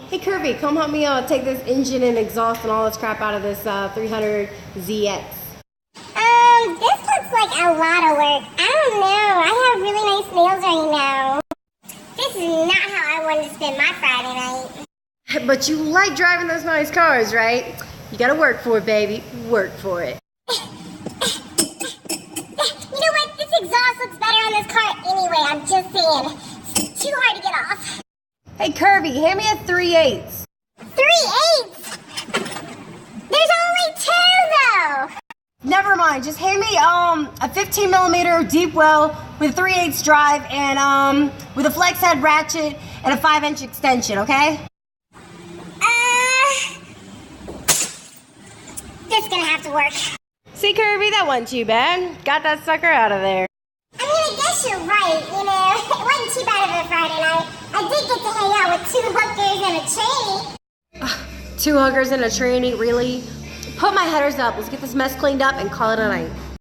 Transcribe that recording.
Hey Curvy, come help me take this engine and exhaust and all this crap out of this 300ZX. This looks like a lot of work. I don't know. I have really nice nails right now. This is not how I wanted to spend my Friday night. But you like driving those nice cars, right? You gotta work for it, baby. Work for it. You know what? This exhaust looks better on this car anyway. I'm just saying. It's too hard to get off. Hey Curvy, hand me a 3/8. 3/8? There's only 2 though. Never mind, just hand me a 15mm deep well with a 3/8 drive and with a flex head ratchet and a 5-inch extension, okay? This is gonna have to work. See Curvy, that wasn't too bad. Got that sucker out of there. I mean, I guess you're right, you know. It wasn't too bad of a Friday night. I did get to hang out with 2 hookers and a trainee. 2 hookers and a trainee, really? Put my headers up. Let's get this mess cleaned up and call it a night.